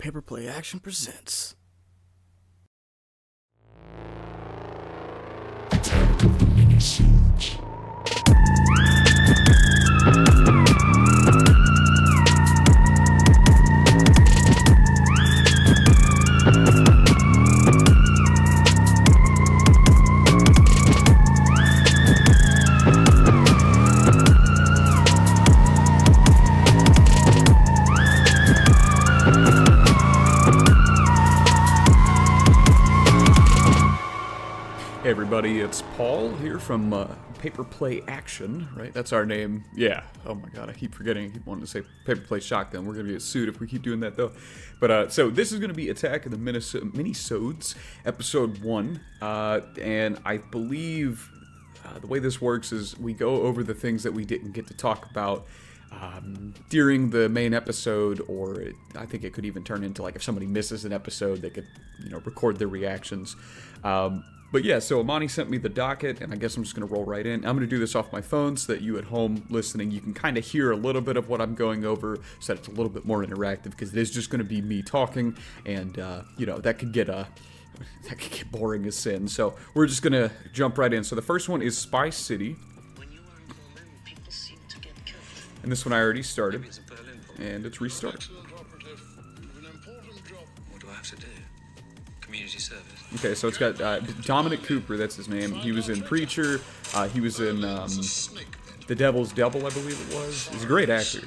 Paper Play Action presents. Hey everybody, it's Paul here from Paper Play Action, right? That's our name. Yeah. Oh my god, I keep forgetting. I keep wanting to say Paper Play Shotgun. We're going to be sued if we keep doing that though. But so this is going to be Attack of the Minisodes, Episode 1. And I believe the way this works is we go over the things that we didn't get to talk about during the main episode, or I think it could even turn into like if somebody misses an episode, they could, record their reactions. But yeah, so Amani sent me the docket, and I guess I'm just going to roll right in. I'm going to do this off my phone so that you at home listening, you can kind of hear a little bit of what I'm going over, so that it's a little bit more interactive, because it is just going to be me talking, and, that could get boring as sin. So we're just going to jump right in. So the first one is Spy City. And this one I already started, and it's restarted. What do I have to do? Community service. Okay, so it's got Dominic Cooper, that's his name. He was in Preacher. He was in The Devil's Double, I believe it was. He's a great actor.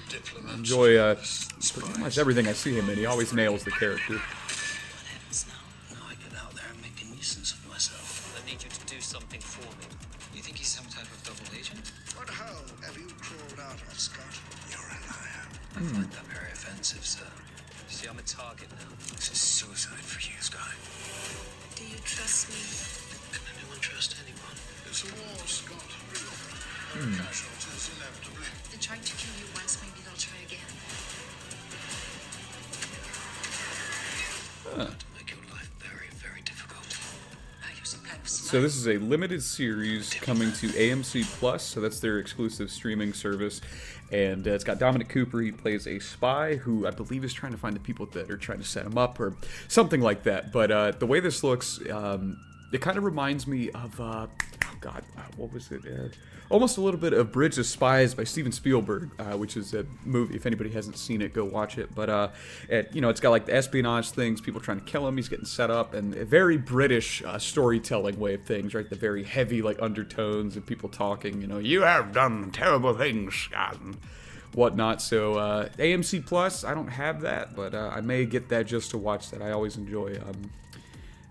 I enjoy pretty much everything I see him in. He always nails the character. What happens now? Now I get out there and make a nuisance of myself. I need you to do something for me. You think he's some type of double agent? What hell have you crawled out of, Scott? You're a liar. I find that very offensive, sir. See, I'm a target now. This is suicide for you, Scott. Do you trust me? Can anyone trust anyone? It's a war, Scott. Real. Casualties inevitably. They tried to kill you once, maybe they'll try again. To make your life very, very difficult. I use a kind of So this is a limited series coming to AMC Plus, so that's their exclusive streaming service. And it's got Dominic Cooper. He plays a spy who I believe is trying to find the people that are trying to set him up or something like that. But the way this looks, it kind of reminds me of, what was it? Almost a little bit of Bridge of Spies by Steven Spielberg, which is a movie. If anybody hasn't seen it, go watch it. But, it's got like the espionage things, people trying to kill him, he's getting set up, and a very British storytelling way of things, right? The very heavy like undertones and people talking, you have done terrible things, Scott, and whatnot. So AMC Plus, I don't have that, but I may get that just to watch that. I always enjoy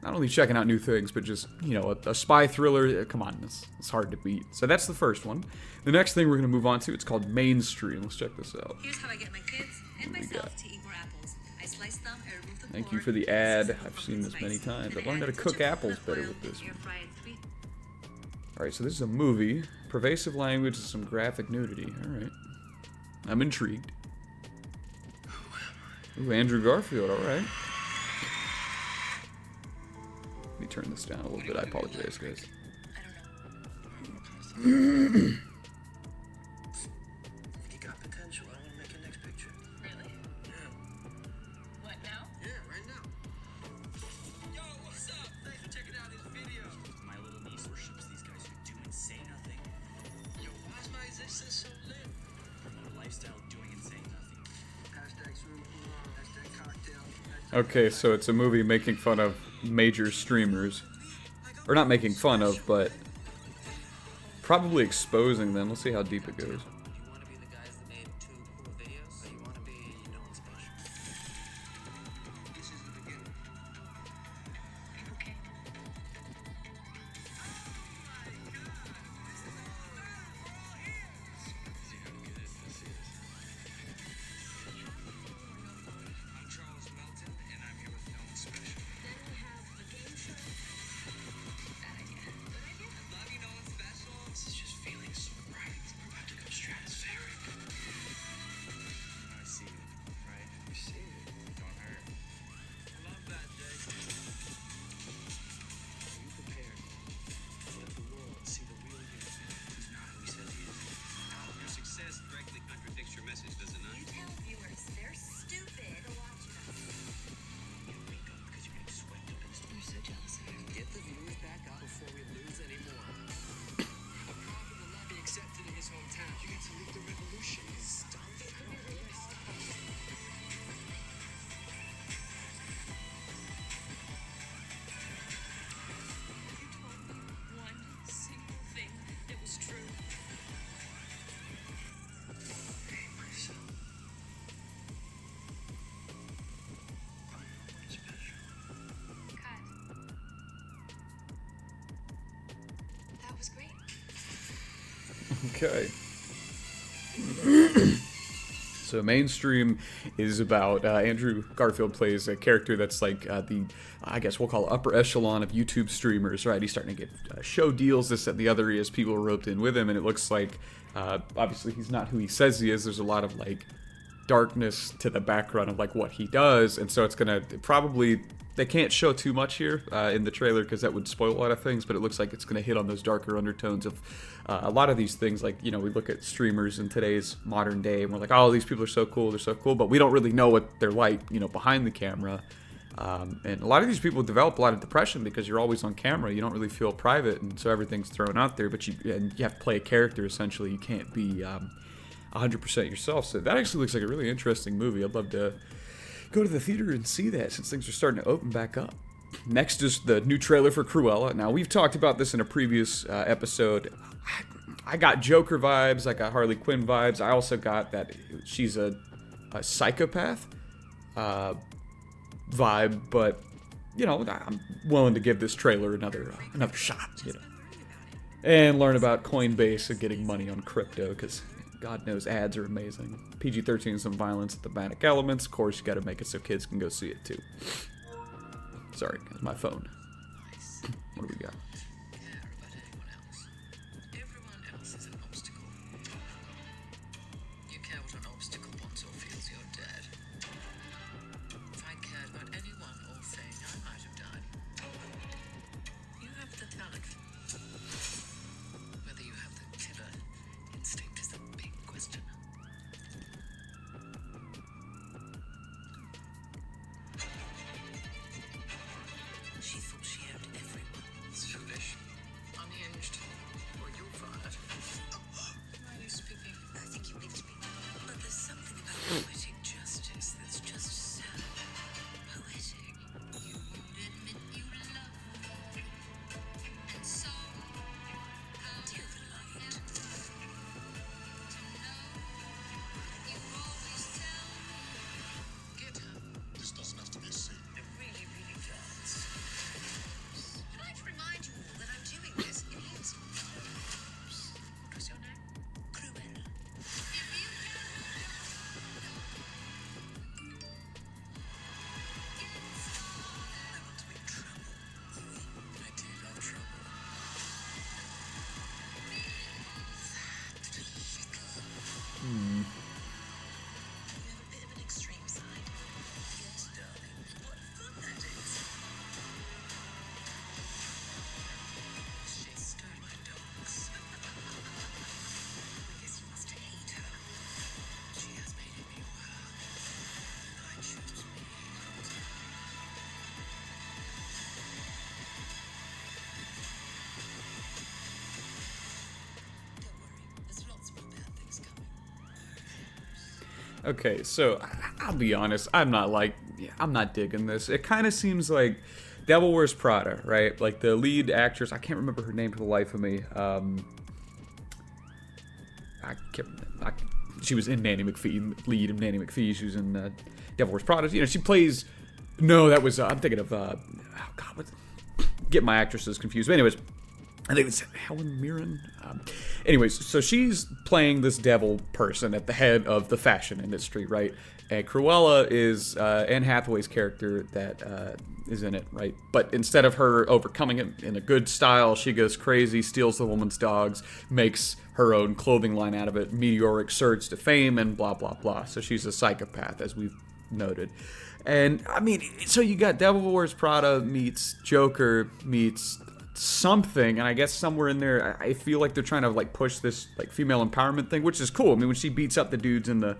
not only checking out new things, but just, a spy thriller. Come on, it's hard to beat. So that's the first one. The next thing we're going to move on to, it's called Mainstream. Let's check this out. Here's how I get my kids and myself to eat more apples. I slice them, I remove the core. Thank you for the ad. I've seen this many times. I've learned how to cook apples better with this one. Alright, so this is a movie. Pervasive language and some graphic nudity. Alright. I'm intrigued. Ooh, Andrew Garfield, alright. Let me turn this down a little bit. I apologize, guys. I don't know. You got potential. I want to make your next picture. Really? Yeah. What now? Yeah, right now. Yo, what's up? Thanks for checking out this video. My little niece worships these guys who do and say nothing. Yo, why is my existence so lit? Promote a lifestyle of doing and saying nothing. Hashtag swimming pool, hashtag cocktail. Okay, so it's a movie making fun of major streamers. Or not making fun of, but probably exposing them. Let's see how deep it goes. You want to be the guys that made 2 cool videos? Or you want to be no one special? This is the beginning. Okay. I'm Charles Melton, and I'm here with no one special. Then we have a game show. Bad idea. Good idea. Love you, no one special. This is just feeling so right. We're about to go straight. Okay. So mainstream is about Andrew Garfield plays a character that's like I guess we'll call it upper echelon of YouTube streamers, right? He's starting to get show deals, this, that, and the other. He has people roped in with him, and it looks like obviously he's not who he says he is. There's a lot of like darkness to the background of like what he does, and so it's gonna probably, they can't show too much here in the trailer because that would spoil a lot of things, but it looks like it's gonna hit on those darker undertones of a lot of these things. Like, you know, we look at streamers in today's modern day and we're like, oh, these people are so cool, they're so cool, but we don't really know what they're like, you know, behind the camera. And a lot of these people develop a lot of depression because you're always on camera. You don't really feel private, and so everything's thrown out there, but you have to play a character, essentially. You can't be 100% yourself. So that actually looks like a really interesting movie. I'd love to go to the theater and see that since things are starting to open back up. Next is the new trailer for Cruella. Now, we've talked about this in a previous episode. I got Joker vibes. I got Harley Quinn vibes. I also got that she's a psychopath vibe, but, you know, I'm willing to give this trailer another shot, you know, and learn about Coinbase and getting money on crypto, because God knows ads are amazing. PG-13, some violence, thematic elements. Of course, you got to make it so kids can go see it too. Sorry, it's my phone. What do we got? Care about anyone else. Everyone else is an obstacle. You care what an obstacle wants or feels you're dead. If I cared about anyone or thing, I might have died. You have the talent. Whether you have the killer instinct is a big question. She thought she owned everyone. It's foolish. Unhinged. Or you're fired. Why are you speaking? I think you mixed me. But there's something about poetic justice that's just so poetic. You'd admit you love me. And so, how do you light? To know you always tell me. Get her. This doesn't have to be a scene. It really, really does. I'd like to remind you all that I'm doing this in his What was your name? Cruella. I want to make trouble. I do love trouble. You have a bit of an extreme side. Yes, darling. What fun that is. She stole my dogs. I guess you must hate her. She has made it me well. I choose me. Don't worry, there's lots more bad things coming. Okay, so I'll be honest, I'm not digging this. It kind of seems like Devil Wears Prada, right? Like the lead actress, I can't remember her name for the life of me. She was in Nanny McPhee, lead of Nanny McPhee. She was in Devil Wears Prada. You know, she plays. No, that was I'm thinking of. Oh God, get my actresses confused. But anyways, I think it's Helen Mirren. Anyways, so she's playing this devil person at the head of the fashion industry, right? And Cruella is Anne Hathaway's character that is in it, right? But instead of her overcoming it in a good style, she goes crazy, steals the woman's dogs, makes her own clothing line out of it, meteoric surge to fame, and blah, blah, blah. So she's a psychopath, as we've noted. And, I mean, so you got Devil Wears Prada meets Joker meets something, and I guess somewhere in there, I feel like they're trying to, like, push this, like, female empowerment thing, which is cool. I mean, when she beats up the dudes in the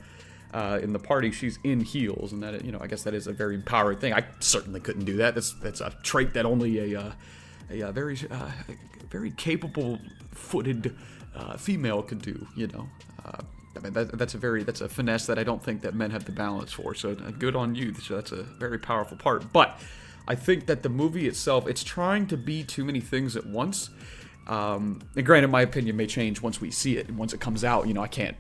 party, she's in heels, and that, you know, I guess that is a very empowered thing. I certainly couldn't do that. That's a trait that only a very capable footed female could do, you know. I mean, that's a finesse that I don't think that men have the balance for. So good on you. So that's a very powerful part. But I think that the movie itself, it's trying to be too many things at once. And granted, my opinion may change once we see it and once it comes out. You know, I can't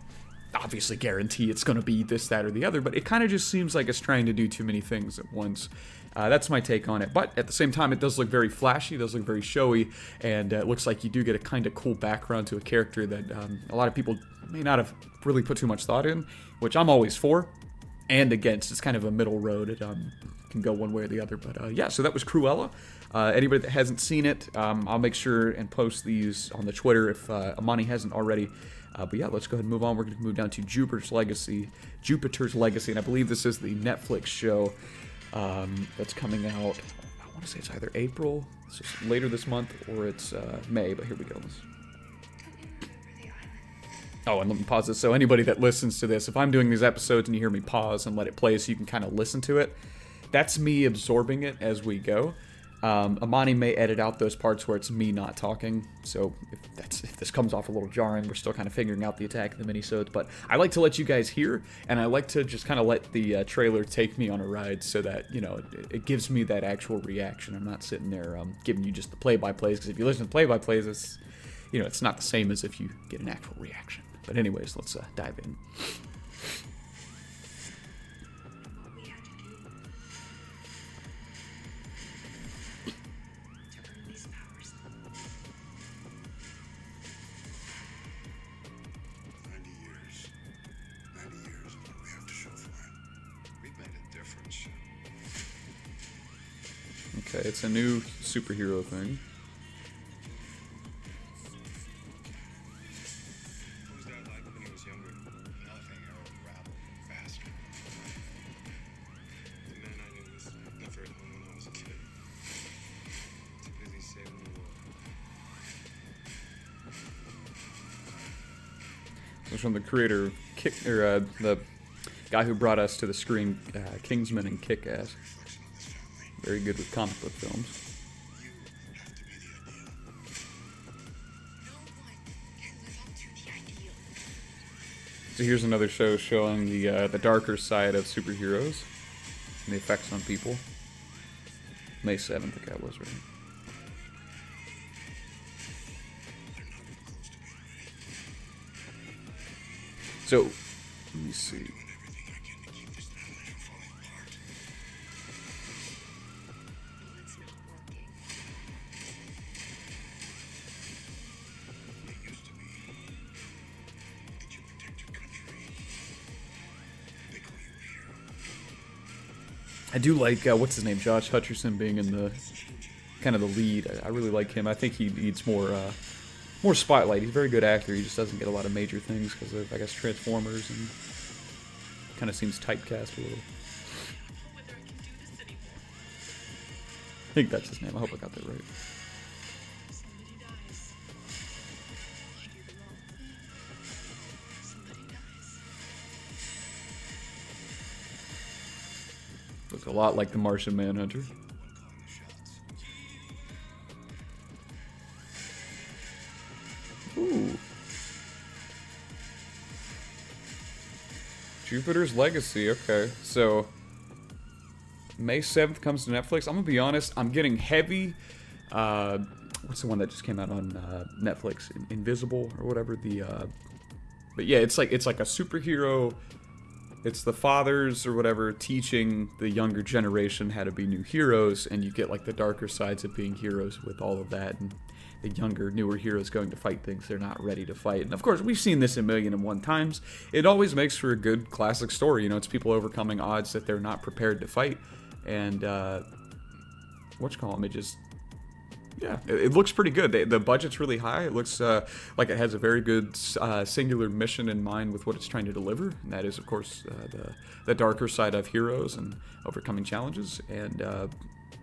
obviously guarantee it's going to be this, that, or the other, but it kind of just seems like it's trying to do too many things at once. That's my take on it. But at the same time, it does look very flashy, it does look very showy, and it looks like you do get a kind of cool background to a character that a lot of people may not have really put too much thought in, which I'm always for and against. It's kind of a middle road. It can go one way or the other. But yeah, so that was Cruella. Anybody that hasn't seen it, I'll make sure and post these on the Twitter if Amani hasn't already. But yeah, let's go ahead and move on. We're going to move down to Jupiter's Legacy, and I believe this is the Netflix show that's coming out. I want to say it's either April, it's just later this month, or it's May. But here we go. Oh, and let me pause this. So anybody that listens to this, if I'm doing these episodes and you hear me pause and let it play so you can kind of listen to it, that's me absorbing it as we go. Amani may edit out those parts where it's me not talking, so if this comes off a little jarring, we're still kind of figuring out the Attack of the Minisodes, but I like to let you guys hear, and I like to just kind of let the trailer take me on a ride so that, you know, it gives me that actual reaction. I'm not sitting there giving you just the play-by-plays, because if you listen to play-by-plays, it's, you know, it's not the same as if you get an actual reaction. But anyways, let's dive in. What we had to do to earn these powers. 90 years. 90 years is what we have to show for it. We've made a difference. Okay, it's a new superhero thing. What was Dad like when he was younger? Nothing ever rattled faster. The man I knew was never at home when I was a kid. Too busy saving the world. This is from the creator of the guy who brought us to the screen, Kingsman and Kick-Ass. Very good with comic book films. You have to be the ideal. No one can live up to the ideal. So here's another show showing the darker side of superheroes and the effects on people. May 7th, the guy was right. So, let me see. Doing everything I can to keep this family from falling apart. Well, it's not working. It used to be that you protect your country. They call you a hero. I do like, what's his name, Josh Hutcherson being in the, kind of the lead. I really like him. I think he needs more spotlight. He's a very good actor. He just doesn't get a lot of major things because of, I guess, Transformers, and kind of seems typecast a little. Whether I can do this anymore. I think that's his name. I hope I got that right. Somebody dies. I do the wrong thing. Somebody dies. Looks a lot like the Martian Manhunter. One calling the shots. Ooh. Jupiter's Legacy, okay. So, May 7th comes to Netflix. I'm gonna be honest, I'm getting heavy. What's the one that just came out on Netflix? Invisible or whatever. But yeah, it's like a superhero. It's the fathers or whatever teaching the younger generation how to be new heroes, and you get like the darker sides of being heroes with all of that, and the younger, newer heroes going to fight things they're not ready to fight. And of course, we've seen this a million and one times. It always makes for a good classic story. You know, it's people overcoming odds that they're not prepared to fight, and it just. Yeah, it looks pretty good. The budget's really high. It looks like it has a very good singular mission in mind with what it's trying to deliver, and that is, of course, the darker side of heroes and overcoming challenges. And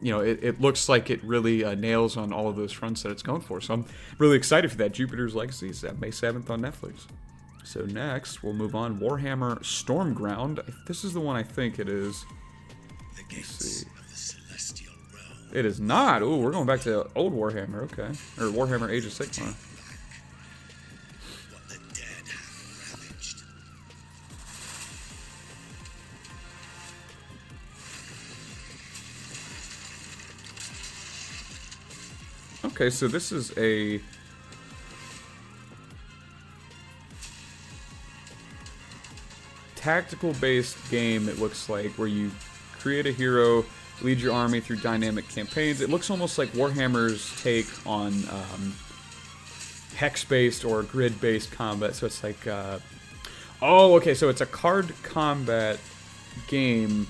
you know, it looks like it really nails on all of those fronts that it's going for. So I'm really excited for that. Jupiter's Legacy is May 7th on Netflix. So next, we'll move on. Warhammer Stormground. This is the one I think it is. The Let's gates see. of the celestial realm. It is not. Ooh, we're going back to old Warhammer. Okay, or Warhammer Age of Sigmar. What the dead have ravaged. Okay, so this is a tactical-based game, it looks like, where you create a hero, lead your army through dynamic campaigns. It looks almost like Warhammer's take on hex-based or grid-based combat. So it's like, oh, okay, so it's a card combat game,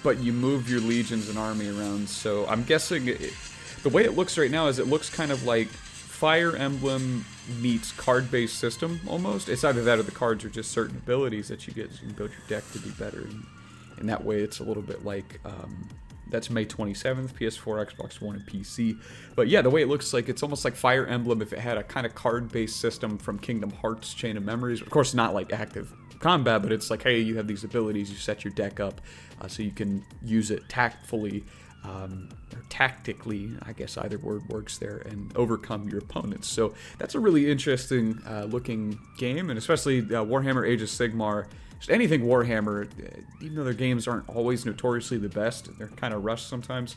but you move your legions and army around. So I'm guessing the way it looks right now is it looks kind of like Fire Emblem meets card-based system, almost. It's either that or the cards are just certain abilities that you get, so you can build your deck to be better. And in that way, it's a little bit like, that's May 27th, PS4, Xbox One, and PC. But yeah, the way it looks like, it's almost like Fire Emblem if it had a kind of card-based system from Kingdom Hearts Chain of Memories. Of course, not like active combat, but it's like, hey, you have these abilities, you set your deck up so you can use it tactfully, or tactically, I guess either word works there, and overcome your opponents. So that's a really interesting looking game, and especially Warhammer Age of Sigmar. Just anything Warhammer, even though their games aren't always notoriously the best, they're kind of rushed sometimes,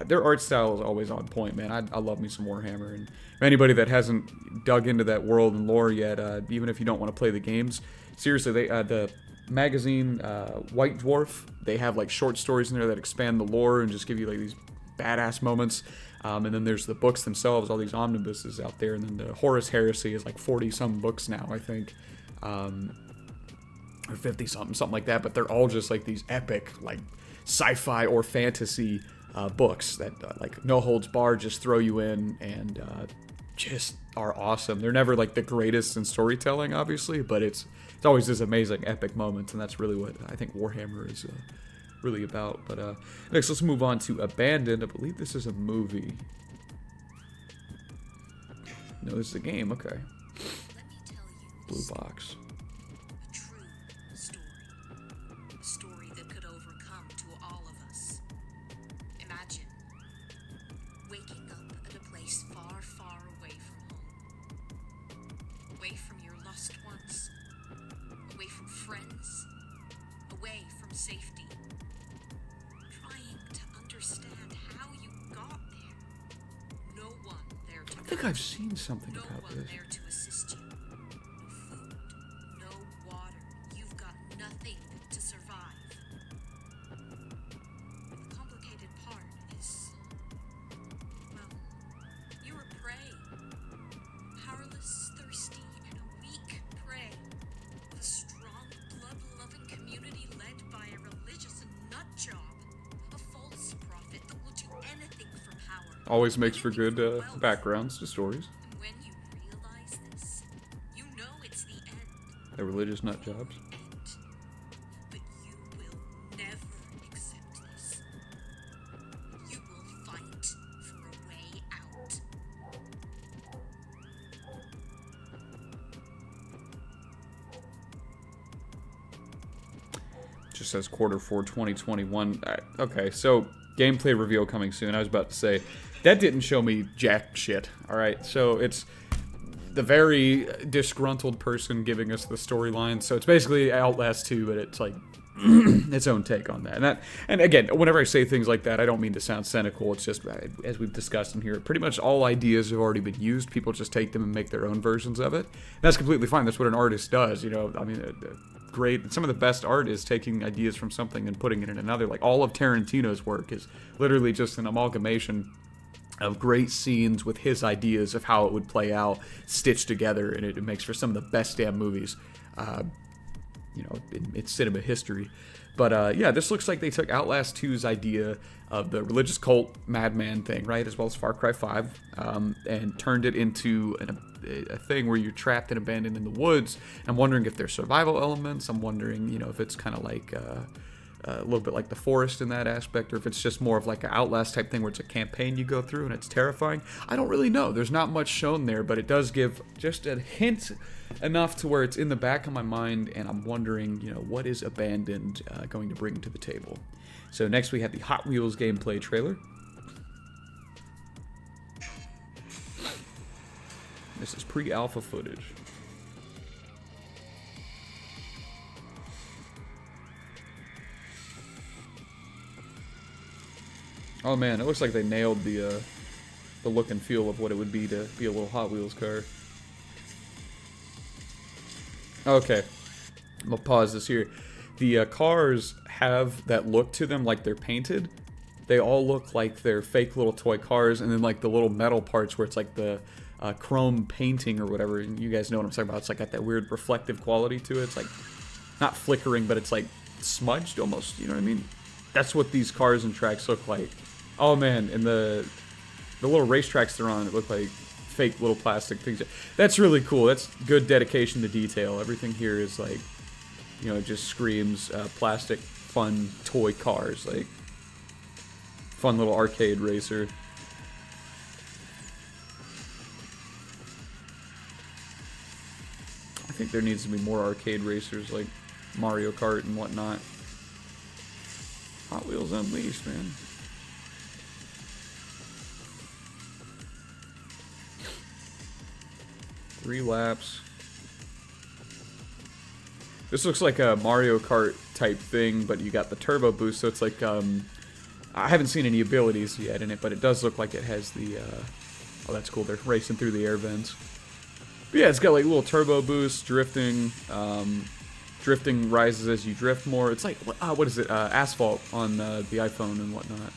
their art style is always on point, man. I love me some Warhammer, and for anybody that hasn't dug into that world and lore yet, even if you don't want to play the games, seriously, the magazine White Dwarf, they have like short stories in there that expand the lore and just give you like these badass moments. And then there's the books themselves, all these omnibuses out there, and then the Horus Heresy is like 40-some books now, I think. Or 50-something, something like that, but they're all just like these epic, like sci-fi or fantasy books that like no holds barred, just throw you in and just are awesome. They're never like the greatest in storytelling, obviously, but it's always this amazing epic moments, and that's really what I think Warhammer is really about. But next, let's move on to Abandoned. I believe this is a movie. No, this is a game. Okay. Let me tell you Blue box. a true story. A story that could overcome to all of us. Imagine waking up at a place far, far away from home. Away from your lost ones. Away from friends. Away from safety. Trying to understand how you got there. No one there to I think I've seen something no about one this. there to assist you. No food, no water. You've got nothing to survive. The complicated part is, well, you're a prey. Powerless, thirsty, and a weak prey. Of a strong, blood-loving community led by a religious nutjob. A false prophet that will do anything for power. Always makes for good backgrounds to stories. And when you realize this, you know it's the end. The religious nut jobs. End. But you will never accept this. You will fight for a way out. Just says Q4 2021. Okay, so gameplay reveal coming soon. I was about to say that didn't show me jack shit. All right, so it's the very disgruntled person giving us the storyline. So it's basically Outlast 2, but it's like its own take on that. And again, whenever I say things like that, I don't mean to sound cynical. It's just, as we've discussed in here, pretty much all ideas have already been used. People just take them and make their own versions of it. That's completely fine. That's what an artist does. You know, I mean, great. Some of the best art is taking ideas from something and putting it in another. Like all of Tarantino's work is literally just an amalgamation of great scenes with his ideas of how it would play out, stitched together, and it makes for some of the best damn movies, you know, in cinema history. But yeah, this looks like they took Outlast 2's idea of the religious cult madman thing, right, as well as Far Cry 5, and turned it into a thing where you're trapped and abandoned in the woods. I'm wondering if there's survival elements. I'm wondering, you know, if it's kind of like a little bit like The Forest in that aspect, or if it's just more of like an Outlast type thing where it's a campaign you go through and it's terrifying. I don't really know. There's not much shown there, but it does give just a hint enough to where it's in the back of my mind, and I'm wondering, you know, what is Abandoned going to bring to the table. So next we have the Hot Wheels gameplay trailer. This is pre-alpha footage. Oh man, it looks like they nailed the look and feel of what it would be to be a little Hot Wheels car. Okay, I'm gonna pause this here. The cars have that look to them, like they're painted. They all look like they're fake little toy cars, and then like the little metal parts where it's like the chrome painting or whatever. And you guys know what I'm talking about. It's like got that weird reflective quality to it. It's like not flickering, but it's like smudged almost. You know what I mean? That's what these cars and tracks look like. Oh man, and the little racetracks they're on, it look like fake little plastic things. That's really cool. That's good dedication to detail. Everything here is like, you know, it just screams plastic, fun toy cars, like fun little arcade racer. I think there needs to be more arcade racers like Mario Kart and whatnot. Hot Wheels Unleashed, man. Three laps. This looks like a Mario Kart type thing, but you got the turbo boost, so it's like, I haven't seen any abilities yet in it, but it does look like it has the, oh, that's cool, they're racing through the air vents. But yeah, it's got like little turbo boost, drifting, drifting rises as you drift more. It's like, what is it, Asphalt on the iPhone and whatnot,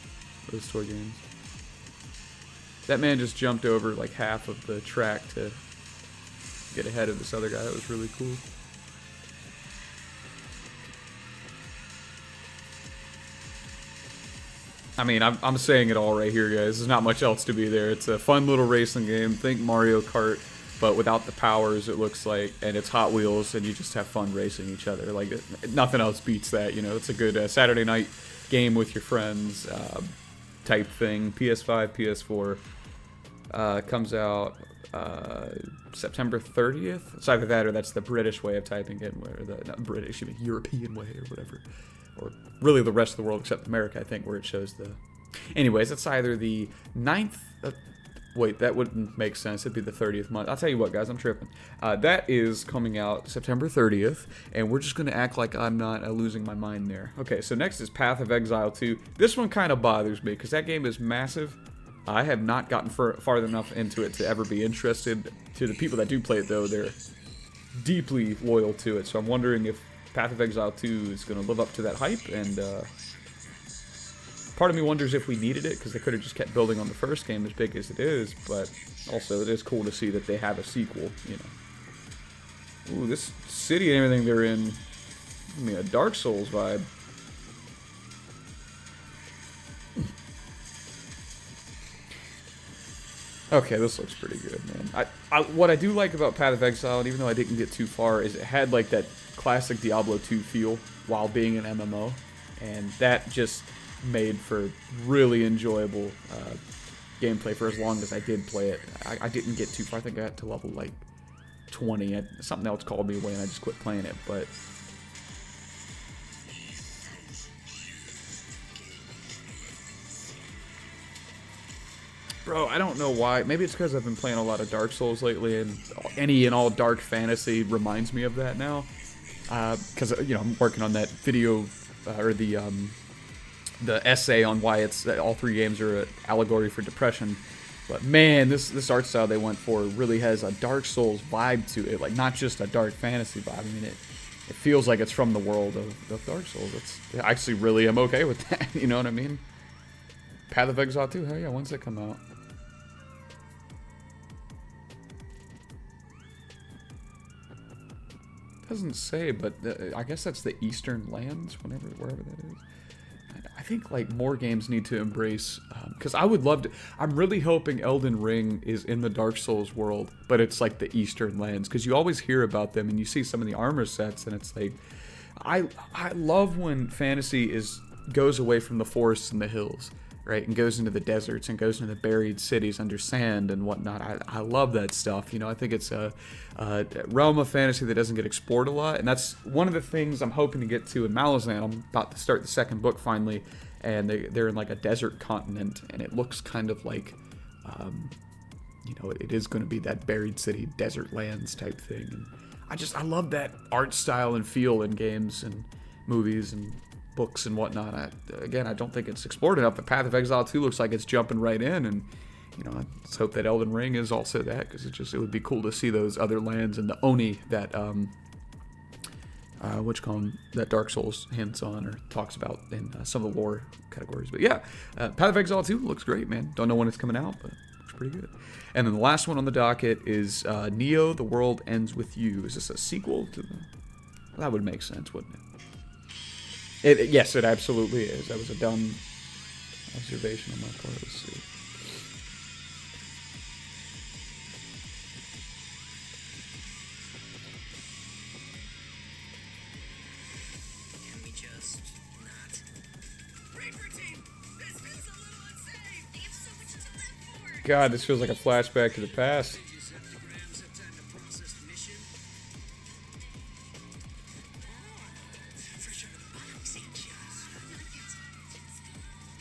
those toy games. That man just jumped over like half of the track to get ahead of this other guy. That was really cool. I mean, I'm saying it all right here, guys. There's not much else to be there. It's a fun little racing game. Think Mario Kart, but without the powers, it looks like. And it's Hot Wheels, and you just have fun racing each other. Like, nothing else beats that, you know. It's a good Saturday night game with your friends type thing. PS5, PS4. Comes out September 30th. It's either that or that's the British way of typing it, or the not British, I mean European way or whatever. Or really the rest of the world except America, I think, where it shows the... Anyways, it's either the 9th... wait, that wouldn't make sense. It'd be the 30th month. I'll tell you what, guys, I'm tripping. That is coming out September 30th, and we're just going to act like I'm not losing my mind there. Okay, so next is Path of Exile 2. This one kind of bothers me, because that game is massive. I have not gotten farther enough into it to ever be interested. To the people that do play it, though, they're deeply loyal to it, so I'm wondering if Path of Exile 2 is going to live up to that hype, and part of me wonders if we needed it, because they could have just kept building on the first game as big as it is, but also it is cool to see that they have a sequel, you know. Ooh, this city and everything they're in, I mean, a Dark Souls vibe. Okay, this looks pretty good, man. What I do like about Path of Exile, and even though I didn't get too far, is it had like that classic Diablo 2 feel while being an MMO, and that just made for really enjoyable gameplay for as long as I did play it. I didn't get too far. I think I got to level like 20. Something else called me away and I just quit playing it, but... Bro, I don't know why. Maybe it's because I've been playing a lot of Dark Souls lately, and any and all dark fantasy reminds me of that now. Because, you know, I'm working on that video, or the essay on why it's all three games are an allegory for depression. But man, this art style they went for really has a Dark Souls vibe to it. Like, not just a dark fantasy vibe. I mean, it feels like it's from the world of Dark Souls. I actually really am okay with that, you know what I mean? Path of Exile 2, hell yeah, when's that come out? Doesn't say, but I guess that's the Eastern Lands, wherever that is. I think like more games need to embrace, because I would love to. I'm really hoping Elden Ring is in the Dark Souls world, but it's like the Eastern Lands, because you always hear about them and you see some of the armor sets, and it's like, I love when fantasy goes away from the forests and the hills, right, and goes into the deserts and goes into the buried cities under sand and whatnot. I love that stuff. You know, I think it's a realm of fantasy that doesn't get explored a lot, and that's one of the things I'm hoping to get to in Malazan. I'm about to start the second book finally, and they're in like a desert continent, and it looks kind of like, you know, it is going to be that buried city, desert lands type thing. And I love that art style and feel in games and movies and books and whatnot. I don't think it's explored enough, but Path of Exile 2 looks like it's jumping right in, and you know, let's hope that Elden Ring is also that, because it would be cool to see those other lands and the Oni that that Dark Souls hints on or talks about in some of the lore categories. But yeah, Path of Exile 2 looks great, man. Don't know when it's coming out, but looks pretty good. And then the last one on the docket is Neo: The World Ends With You. Is this a sequel to the... That would make sense, wouldn't it? Yes, it absolutely is. That was a dumb observation on my part. Let's see. Can we just not? Reaper team, this feels a little unsafe. They have so much to live for. God, this feels like a flashback to the past. Decepticons have time to process the mission. Fresh out of the box, ain't ya?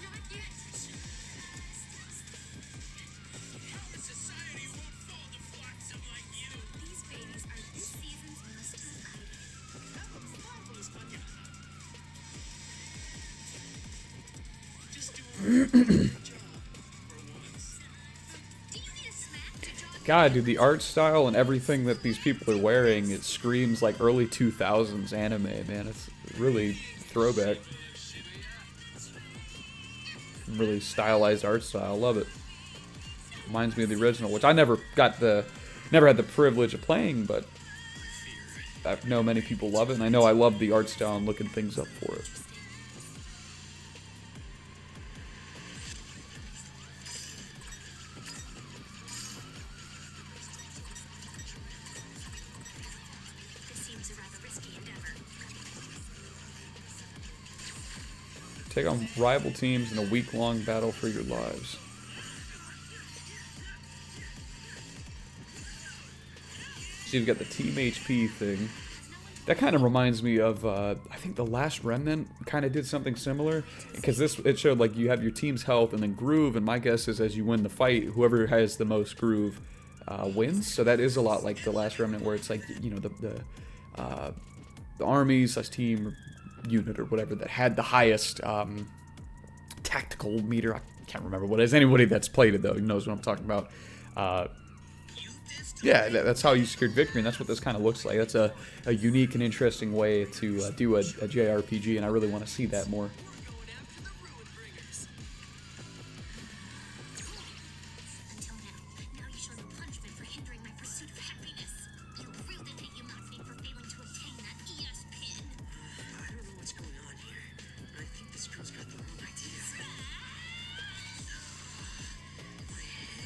Not yet. How the society won't fall to flotsam like you. These babies are this season's most exciting. That looks marvelous, but yeah. Just do a good job for once. Do you need a smack to jog? God, dude, the art style and everything that these people are wearing, it screams like early 2000s anime, man. It's really throwback. Really stylized art style. Love it. Reminds me of the original, which I never had the privilege of playing, but I know many people love it, and I know I love the art style and looking things up for it. This seems a rather risky endeavor. Take on rival teams in a week-long battle for your lives. So you've got the Team HP thing. That kind of reminds me of, I think The Last Remnant kind of did something similar. Because it showed, like, you have your team's health and then groove, and my guess is as you win the fight, whoever has the most groove wins. So that is a lot like The Last Remnant, where it's like, you know, the army / team unit or whatever that had the highest tactical meter. I can't remember what it is. Anybody that's played it, though, knows what I'm talking about. Yeah, that's how you secured victory, and that's what this kind of looks like. That's a unique and interesting way to do a JRPG, and I really want to see that more. Until now. Now you show no punishment for hindering my pursuit of happiness. You really think you mocked me for failing to obtain that ES pin. I don't know what's going on here, but I think this girl's got the wrong idea. My head.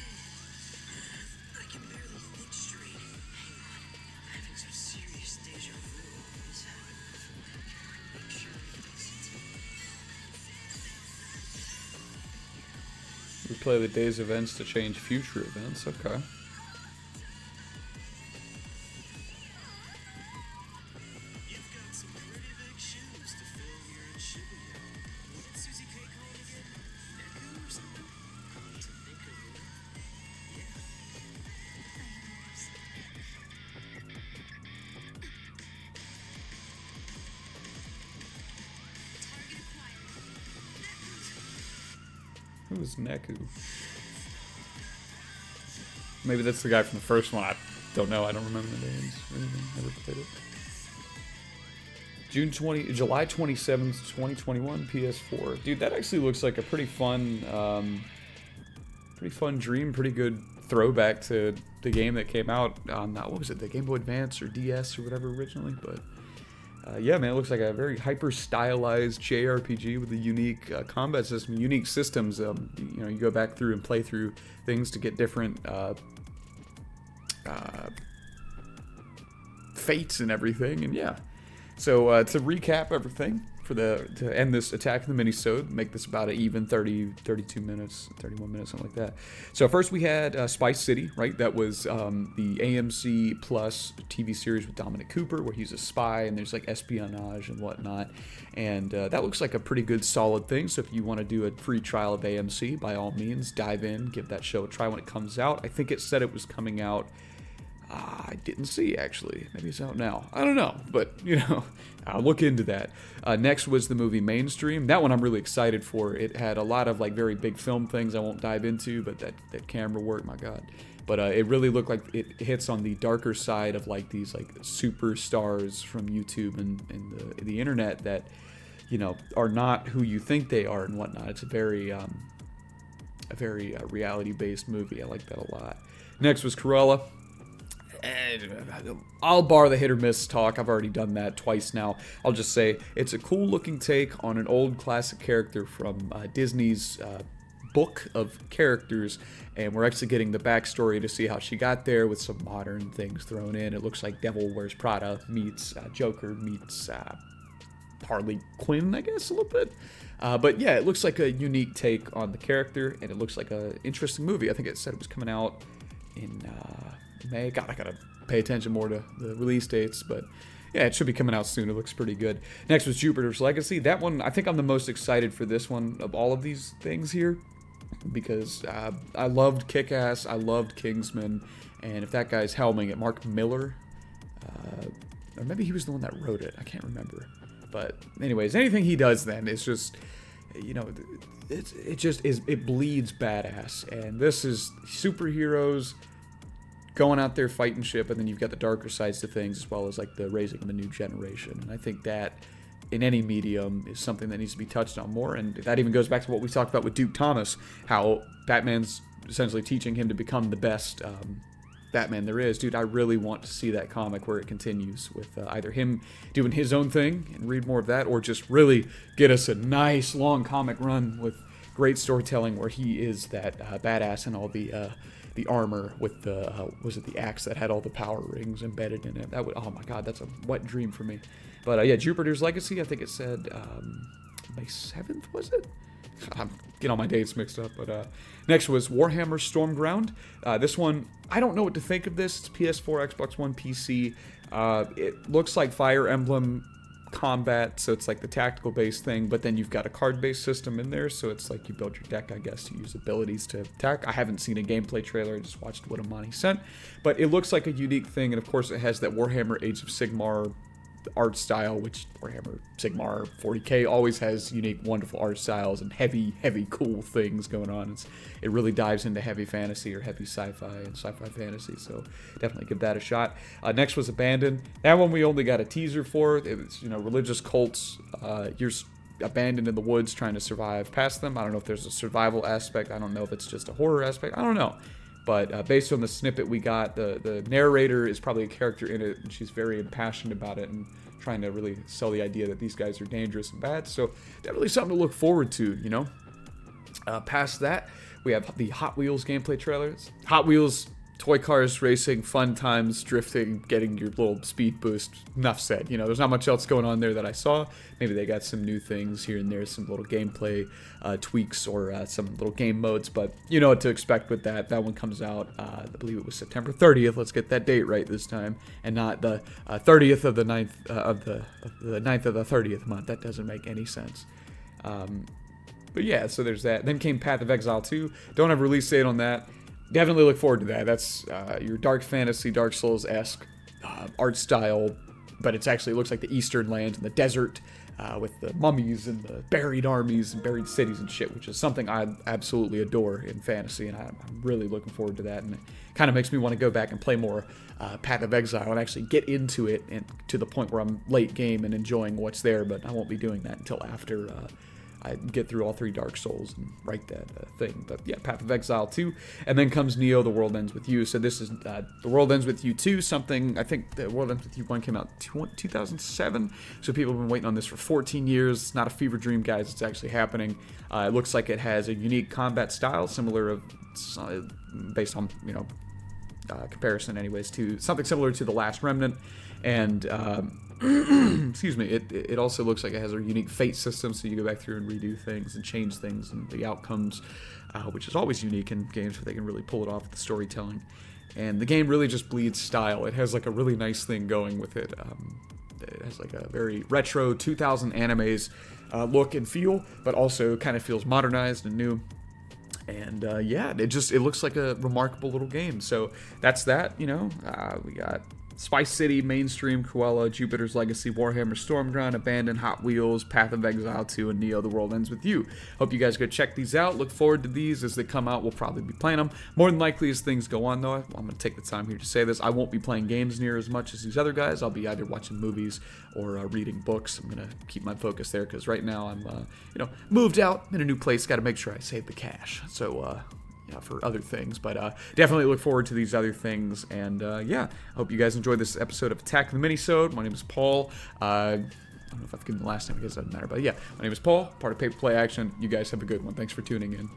I can barely think straight. Hang on. I'm having some serious deja vu. What's happening? Make sure it doesn't. Replay the day's events to change future events. Okay. You've got some pretty big shoes to fill here in Shibuya. What did Susie K call it again? Neku or something? To think of it. Yeah. Target acquired. Who is Neku? Maybe that's the guy from the first one. I don't know. I don't remember the names or anything. Never played it. July 27th, 2021, PS4. Dude, that actually looks like a pretty fun dream, pretty good throwback to the game that came out on, what was it, the Game Boy Advance or DS or whatever originally, but yeah, man, it looks like a very hyper-stylized JRPG with a unique combat system, unique systems. You know, you go back through and play through things to get different fates and everything, and yeah. So to recap everything, to end this attack in the minisode, make this about an even 32 minutes, 31 minutes, something like that. So first we had Spice City, right? That was the AMC Plus TV series with Dominic Cooper, where he's a spy and there's like espionage and whatnot. And that looks like a pretty good, solid thing. So if you want to do a free trial of AMC, by all means, dive in, give that show a try when it comes out. I think it said it was coming out. I didn't see, actually. Maybe it's out now. I don't know, but, you know, I'll look into that. Next was the movie Mainstream. That one I'm really excited for. It had a lot of, like, very big film things I won't dive into, but that camera work, my God. But it really looked like it hits on the darker side of like these like superstars from YouTube and the internet that, you know, are not who you think they are and whatnot. It's a very reality-based movie. I like that a lot. Next was Cruella. I'll bar the hit or miss talk. I've already done that twice now. I'll just say it's a cool looking take on an old classic character from Disney's book of characters, and we're actually getting the backstory to see how she got there with some modern things thrown in. It looks like Devil Wears Prada meets Joker meets Harley Quinn, I guess, a little bit. But yeah, it looks like a unique take on the character, and it looks like an interesting movie. I think it said it was coming out in May. God, I gotta pay attention more to the release dates, but yeah, it should be coming out soon. It looks pretty good. Next was Jupiter's Legacy. That one, I think I'm the most excited for this one of all of these things here, because I loved Kick-Ass, I loved Kingsman, and if that guy's helming it, Mark Miller, or maybe he was the one that wrote it, I can't remember. But anyways, anything he does then is just, you know, it bleeds badass. And this is superheroes going out there fighting shit, and then you've got the darker sides to things, as well as like the raising of a new generation. And I think that in any medium is something that needs to be touched on more. And that even goes back to what we talked about with Duke Thomas, how Batman's essentially teaching him to become the best Batman there is. Dude, I really want to see that comic where it continues with either him doing his own thing and read more of that, or just really get us a nice long comic run with great storytelling where he is that badass and all the armor with the was it the axe that had all the power rings embedded in it. That would, oh my god, that's a wet dream for me. But yeah, Jupiter's Legacy, I think it said May 7th, was it? I'm getting all my dates mixed up. But next was Warhammer Stormground. This one, I don't know what to think of this. It's PS4, Xbox One, PC. It looks like Fire Emblem combat, so it's like the tactical based thing, but then you've got a card based system in there, so it's like you build your deck, I guess, to use abilities to attack. I haven't seen a gameplay trailer, I just watched what Amani sent, but it looks like a unique thing, and of course it has that Warhammer Age of Sigmar art style, which Warhammer Sigmar 40k always has unique, wonderful art styles and heavy, cool things going on. It really dives into heavy fantasy or heavy sci-fi and sci-fi fantasy, so definitely give that a shot. Next was Abandoned. That one we only got a teaser for. It was, you know, religious cults. You're abandoned in the woods trying to survive past them. I don't know if there's a survival aspect. I don't know if it's just a horror aspect. I don't know. But based on the snippet we got, the narrator is probably a character in it, and she's very impassioned about it and trying to really sell the idea that these guys are dangerous and bad. So definitely something to look forward to, you know. Past that, we have the Hot Wheels gameplay trailers. Hot Wheels, toy cars, racing, fun times, drifting, getting your little speed boost. Enough said. You know, there's not much else going on there that I saw. Maybe they got some new things here and there, some little gameplay tweaks or some little game modes, but you know what to expect with that. That one comes out, I believe it was September 30th. Let's get that date right this time, and not the 30th of the 9th of the 9th of the 30th month. That doesn't make any sense. But yeah, so there's that. Then came Path of Exile 2. Don't have a release date on that. Definitely look forward to that. That's your dark fantasy, Dark Souls-esque art style, but it looks like the Eastern lands and the desert with the mummies and the buried armies and buried cities and shit, which is something I absolutely adore in fantasy, and I'm really looking forward to that. And it kind of makes me want to go back and play more Path of Exile and actually get into it and to the point where I'm late game and enjoying what's there, but I won't be doing that until after I get through all 3 Dark Souls and write that thing. But yeah, Path of Exile 2. And then comes Neo, The World Ends With You. So this is The World Ends With You 2, something, I think The World Ends With You 1 came out 2007. So people have been waiting on this for 14 years. It's not a fever dream, guys. It's actually happening. It looks like it has a unique combat style, similar based on, you know, comparison anyways, to something similar to The Last Remnant. And excuse me, it also looks like it has a unique fate system, so you go back through and redo things and change things and the outcomes, which is always unique in games where they can really pull it off with the storytelling. And the game really just bleeds style. It has like a really nice thing going with it. It has like a very retro 2000 animes look and feel, but also kind of feels modernized and new. And yeah, it looks like a remarkable little game. So that's that, you know. We got Spice City, Mainstream, Cruella, Jupiter's Legacy, Warhammer Stormground, Abandoned, Hot Wheels, Path of Exile 2, and Neo: The World Ends With You. Hope you guys go check these out. Look forward to these as they come out. We'll probably be playing them. More than likely, as things go on, though, I'm going to take the time here to say this. I won't be playing games near as much as these other guys. I'll be either watching movies or reading books. I'm going to keep my focus there because right now I'm, moved out in a new place. Got to make sure I save the cash. So, for other things, but definitely look forward to these other things. And I hope you guys enjoyed this episode of Attack the Minisode. My name is Paul. I don't know if I've given the last name because it doesn't matter, but yeah, my name is Paul, part of Paper Play Action. You guys have a good one. Thanks for tuning in.